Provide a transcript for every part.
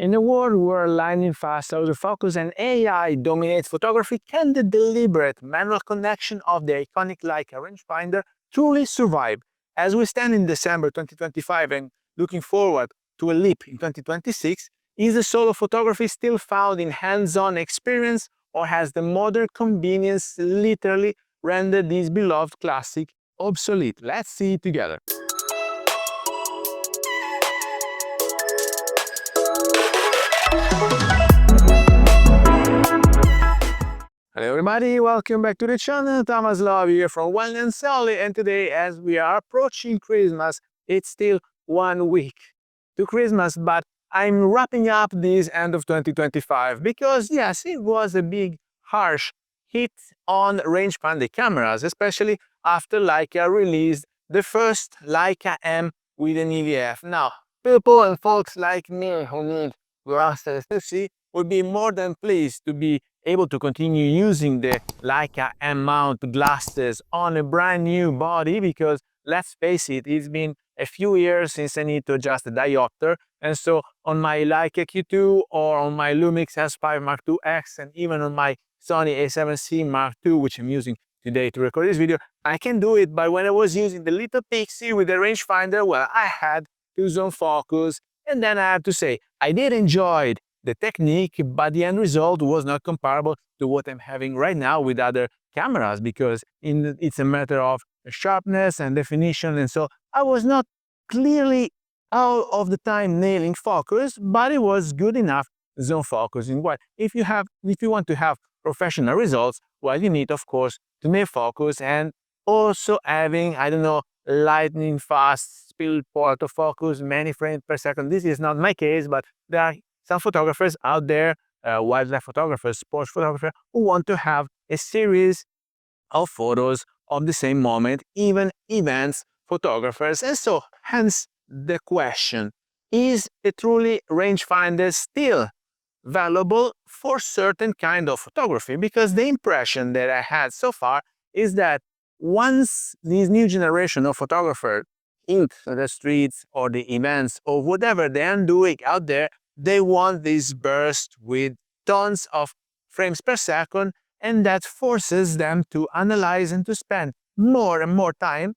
In a world where lightning fast autofocus and AI dominate photography, can the deliberate manual connection of the iconic Leica rangefinder truly survive? As we stand in December 2025 and looking forward to a leap in 2026, is the soul of photography still found in hands-on experience, or has the modern convenience literally rendered this beloved classic obsolete? Let's see it together. Hello everybody, welcome back to the channel. Thomas Love here from One and Solly, and today, as we are approaching Christmas, it's still 1 week to Christmas, but I'm wrapping up this end of 2025 because yes, it was a big harsh hit on rangefinder cameras, especially after Leica released the first Leica M with an EVF. Now, people and folks like me who need glasses to see would be more than pleased to be able to continue using the Leica M-mount glasses on a brand new body, because let's face it, it's been a few years since I need to adjust the diopter, and so on my Leica Q2 or on my Lumix S5 Mark II X and even on my Sony A7C Mark II, which I'm using today to record this video, I can do it. But when I was using the little Pixie with the rangefinder, well, I had to zone focus, and then I have to say, I did enjoy the technique, but the end result was not comparable to what I'm having right now with other cameras, because it's a matter of sharpness and definition, and so I was not clearly all of the time nailing focus, but it was good enough zone focusing. Well, if you want to have professional results, well, you need, of course, to nail focus, and also having, I don't know, lightning fast speed autofocus, many frames per second. This is not my case, but there are some photographers out there, wildlife photographers, sports photographers, who want to have a series of photos of the same moment, even events photographers. And so, hence the question, is a truly rangefinder still valuable for certain kind of photography? Because the impression that I had so far is that once this new generation of photographers hit the streets or the events or whatever they are doing out there, they want this burst with tons of frames per second, and that forces them to analyze and to spend more and more time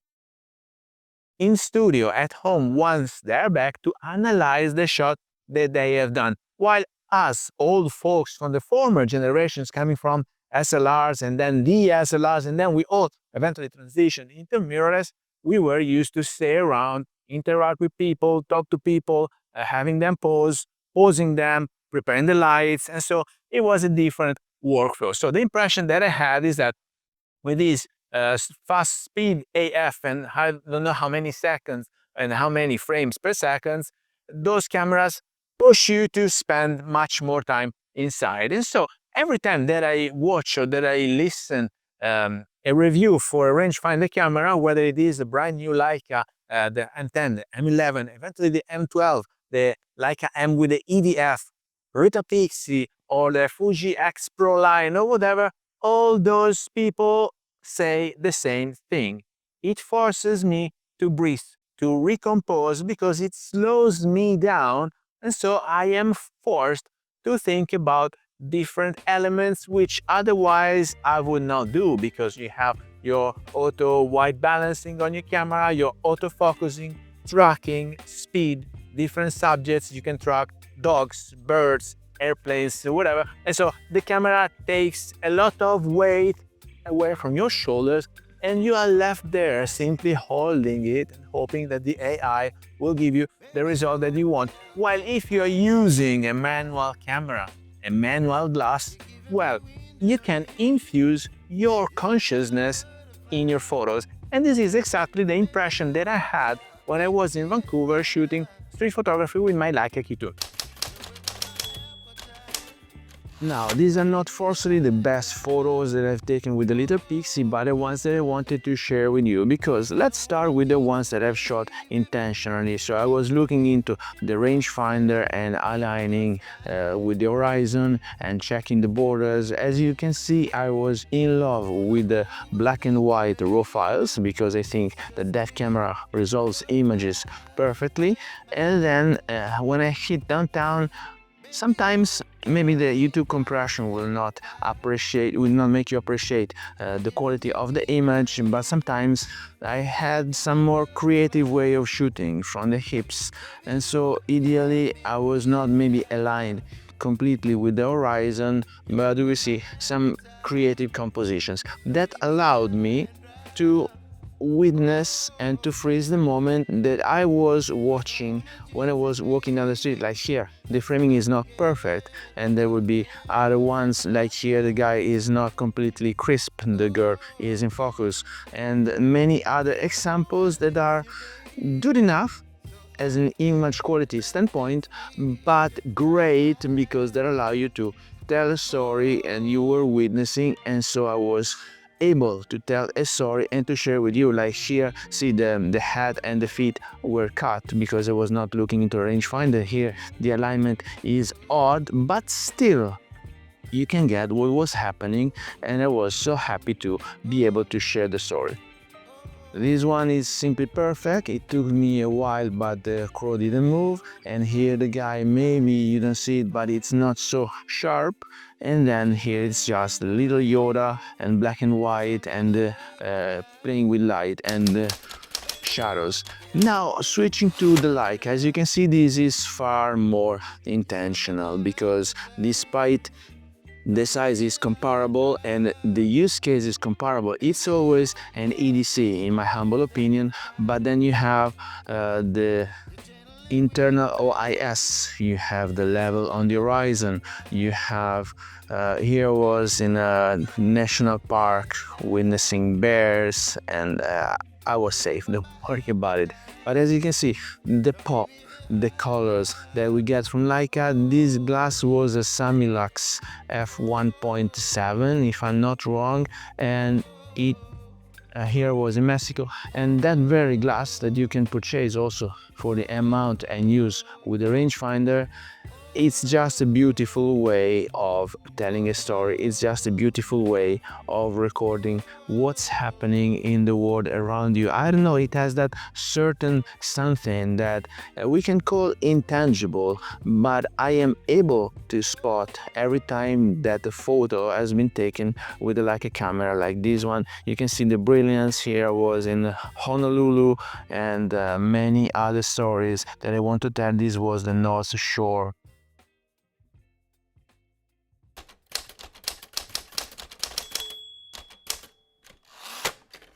in studio at home once they're back to analyze the shot that they have done. While us old folks from the former generations, coming from SLRs and then DSLRs, and then we all eventually transitioned into mirrorless, we were used to stay around, interact with people, talk to people, having them posing them, preparing the lights, and so it was a different workflow. So the impression that I had is that with these fast speed AF, and I don't know how many seconds and how many frames per second, those cameras push you to spend much more time inside. And so every time that I watch or that I listen a review for a rangefinder camera, whether it is a brand new Leica, the M10, the M11, eventually the M12, the Leica M with the EVF, Rita Pixie, or the Fuji X Pro line or whatever, all those people say the same thing. It forces me to breathe, to recompose, because it slows me down, and so I am forced to think about different elements which otherwise I would not do, because you have your auto white balancing on your camera, your autofocusing, tracking, speed, different subjects. You can track dogs, birds, airplanes, whatever. And so the camera takes a lot of weight away from your shoulders, and you are left there simply holding it and hoping that the AI will give you the result that you want. While if you are using a manual camera, a manual glass, well, you can infuse your consciousness in your photos. And this is exactly the impression that I had when I was in Vancouver shooting street photography with my Leica Q2. Now, these are not forcefully the best photos that I've taken with the little Pixie, but the ones that I wanted to share with you, because let's start with the ones that I've shot intentionally. So I was looking into the rangefinder and aligning with the horizon and checking the borders. As you can see, I was in love with the black and white raw files, because I think that camera resolves images perfectly. And then when I hit downtown, Sometimes maybe the YouTube compression will not make you appreciate the quality of the image, but sometimes I had some more creative way of shooting from the hips, and so ideally I was not maybe aligned completely with the horizon, but we see some creative compositions that allowed me to witness and to freeze the moment that I was watching when I was walking down the street. Like here, the framing is not perfect, and there will be other ones like here, the guy is not completely crisp, the girl is in focus, and many other examples that are good enough as an image quality standpoint, but great because they allow you to tell a story and you were witnessing, and so I was able to tell a story and to share with you. Like here, see the head and the feet were cut because I was not looking into a rangefinder. Here the alignment is odd, but still you can get what was happening, and I was so happy to be able to share the story. This one is simply perfect. It took me a while, but the crow didn't move. And here the guy, maybe you don't see it, but it's not so sharp. And then here it's just a little Yoda and black and white and playing with light and shadows. Now switching to the Leica, as you can see, this is far more intentional because despite the size is comparable and the use case is comparable, it's always an EDC in my humble opinion, but then you have the internal OIS, you have the level on the horizon, you have here was in a national park witnessing bears, and I was safe, don't worry about it. But as you can see, the pop, the colors that we get from Leica, this glass was a Samilux f1.7 if I'm not wrong, and it here was in Mexico, and that very glass that you can purchase also for the M-mount and use with the rangefinder, it's just a beautiful way of telling a story. It's just a beautiful way of recording what's happening in the world around you. I don't know, it has that certain something that we can call intangible, but I am able to spot every time that the photo has been taken with like a camera like this one. You can see the brilliance. Here was in Honolulu, and many other stories that I want to tell. This was the North Shore.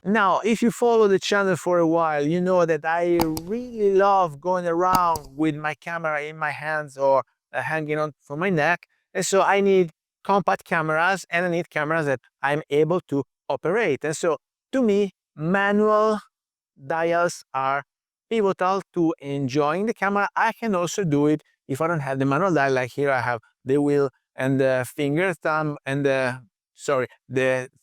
Now, if you follow the channel for a while, you know that I really love going around with my camera in my hands or hanging on from my neck. And so I need compact cameras, and I need cameras that I'm able to operate. And so to me, manual dials are pivotal to enjoying the camera. I can also do it if I don't have the manual dial. Like here I have the wheel and the finger, thumb, and the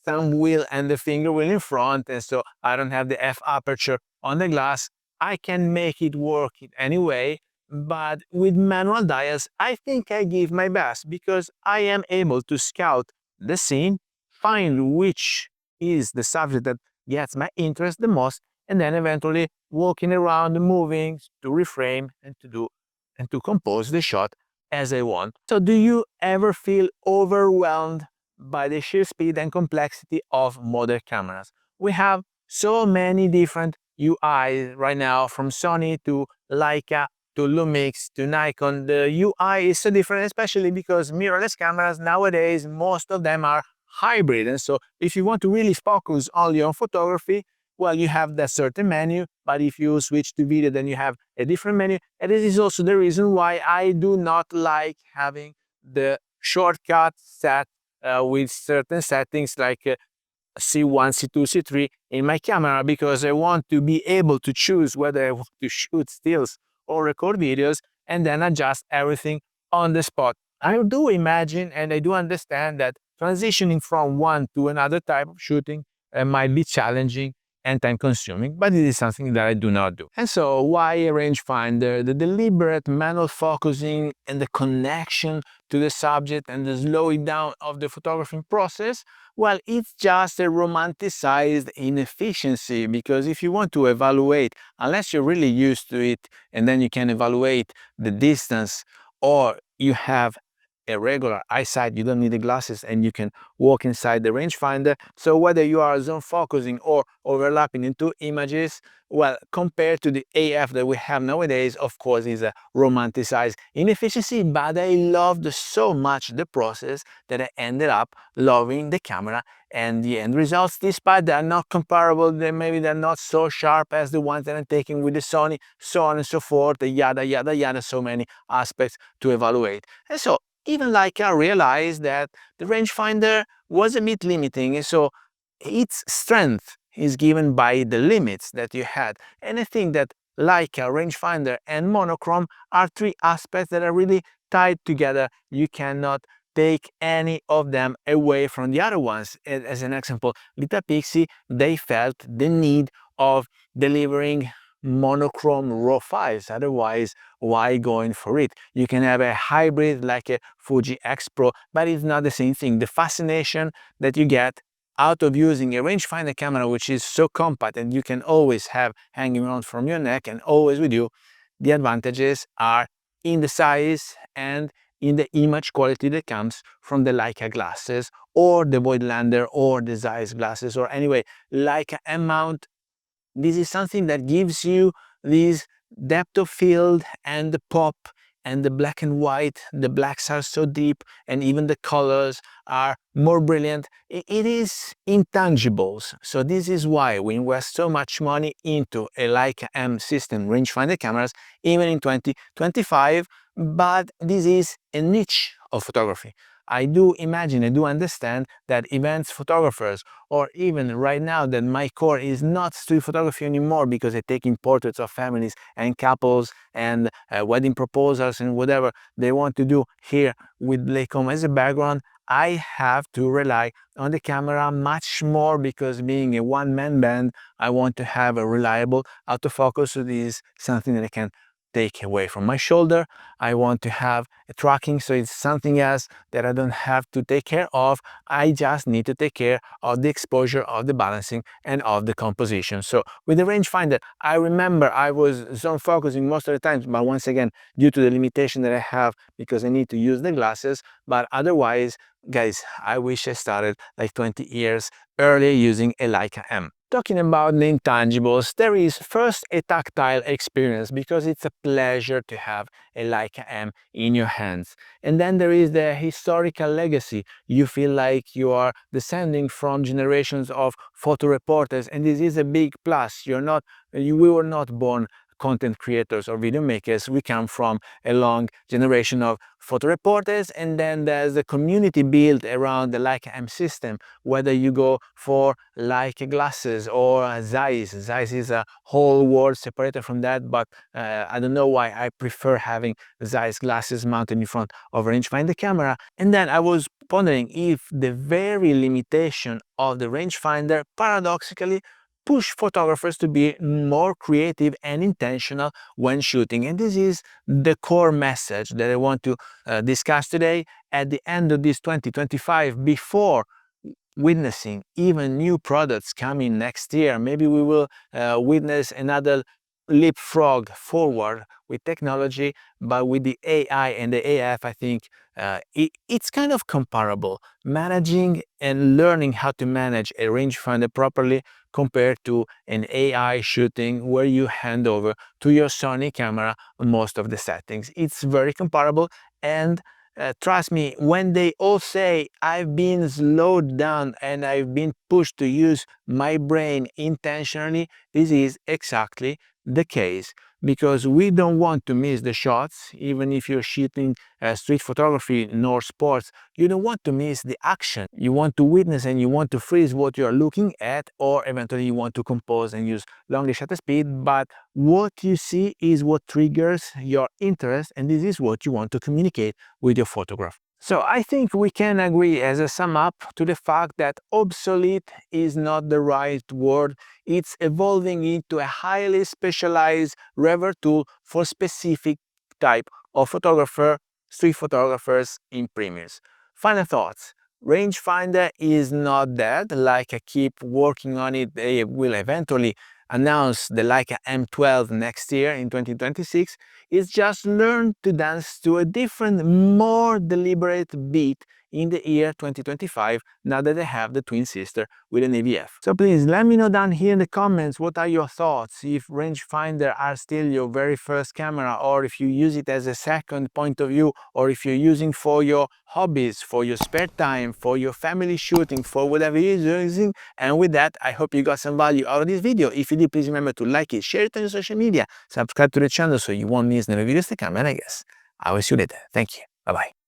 thumb wheel and the finger wheel in front, and so I don't have the f aperture on the glass. I can make it work anyway, but with manual dials, I think I give my best because I am able to scout the scene, find which is the subject that gets my interest the most, and then eventually walking around, moving to reframe and to compose the shot as I want. So do you ever feel overwhelmed by the sheer speed and complexity of modern cameras? We have so many different UIs right now, from Sony to Leica to Lumix to Nikon. The UI is so different, especially because mirrorless cameras nowadays, most of them are hybrid. And so if you want to really focus only on photography, well, you have that certain menu, but if you switch to video, then you have a different menu. And this is also the reason why I do not like having the shortcut set with certain settings like C1, C2, C3 in my camera, because I want to be able to choose whether I want to shoot stills or record videos and then adjust everything on the spot. I do imagine and I do understand that transitioning from one to another type of shooting might be challenging and time consuming, but it is something that I do not do. And so why a rangefinder? The deliberate manual focusing and the connection to the subject and the slowing down of the photographing process, well, it's just a romanticized inefficiency, because if you want to evaluate, unless you're really used to it, and then you can evaluate the distance or you have a regular eyesight, you don't need the glasses and you can walk inside the rangefinder. So whether you are zone focusing or overlapping into images, well, compared to the AF that we have nowadays, of course, is a romanticized inefficiency, but I loved so much the process that I ended up loving the camera and the end results, despite they are not comparable, maybe they're not so sharp as the ones that I'm taking with the Sony, so on and so forth, yada, yada, yada, so many aspects to evaluate. And so even Leica realized that the rangefinder was a bit limiting, and so its strength is given by the limits that you had. And I think that Leica, rangefinder, and monochrome are three aspects that are really tied together. You cannot take any of them away from the other ones. As an example, Lita Pixie, they felt the need of delivering monochrome raw files, otherwise why going for it? You can have a hybrid like a Fuji X Pro, but it's not the same thing. The fascination that you get out of using a rangefinder camera, which is so compact and you can always have hanging around from your neck and always with you, the advantages are in the size and in the image quality that comes from the Leica glasses or the Voigtlander or the Zeiss glasses, or anyway, Leica M-mount. This is something that gives you this depth of field and the pop and the black and white. The blacks are so deep and even the colors are more brilliant. It is intangibles. So this is why we invest so much money into a Leica M system rangefinder cameras even in 2025, but this is a niche of photography. I do imagine, I do understand that events photographers, or even right now that my core is not street photography anymore because I'm taking portraits of families and couples and wedding proposals and whatever they want to do here with Leica as a background, I have to rely on the camera much more because being a one-man band, I want to have a reliable autofocus. So this is something that I can take away from my shoulder. I want to have a tracking, so it's something else that I don't have to take care of. I just need to take care of the exposure, of the balancing, and of the composition. So with the rangefinder, I remember I was zone focusing most of the time, but once again, due to the limitation that I have because I need to use the glasses, but otherwise, guys, I wish I started like 20 years earlier using a Leica M. Talking about the intangibles, there is first a tactile experience because it's a pleasure to have a Leica M in your hands. And then there is the historical legacy. You feel like you are descending from generations of photo reporters, and this is a big plus. We were not born content creators or video makers. We come from a long generation of photo reporters, and then there's a community built around the Leica M system, whether you go for Leica glasses or Zeiss. Zeiss is a whole world separated from that, but I don't know why I prefer having Zeiss glasses mounted in front of a rangefinder camera. And then I was pondering if the very limitation of the rangefinder paradoxically push photographers to be more creative and intentional when shooting. And this is the core message that I want to discuss today at the end of this 2025, before witnessing even new products coming next year. Maybe we will witness another leapfrog forward with technology, but with the AI and the AF, I think it's kind of comparable. Managing and learning how to manage a rangefinder properly compared to an AI shooting where you hand over to your Sony camera most of the settings. It's very comparable, and trust me, when they all say I've been slowed down and I've been pushed to use my brain intentionally, this is exactly the case, because we don't want to miss the shots. Even if you're shooting street photography nor sports, you don't want to miss the action. You want to witness and you want to freeze what you're looking at, or eventually you want to compose and use longer shutter speed, but what you see is what triggers your interest, and this is what you want to communicate with your photograph. So I think we can agree as a sum up to the fact that obsolete is not the right word. It's evolving into a highly specialized rever tool for specific type of photographer, street photographers in premiers. Final thoughts. Rangefinder is not dead. Like I keep working on it, they will eventually announce the Leica M12 next year in 2026 is just learn to dance to a different, more deliberate beat in the year 2025, now that they have the twin sister with an AVF. So please let me know down here in the comments what are your thoughts, if rangefinder are still your very first camera, or if you use it as a second point of view, or if you're using for your hobbies, for your spare time, for your family shooting, for whatever you're using. And with that, I hope you got some value out of this video. If you did, please remember to like it, share it on your social media, subscribe to the channel so you won't miss the videos to come, and I guess I will see you later. Thank you. Bye-bye.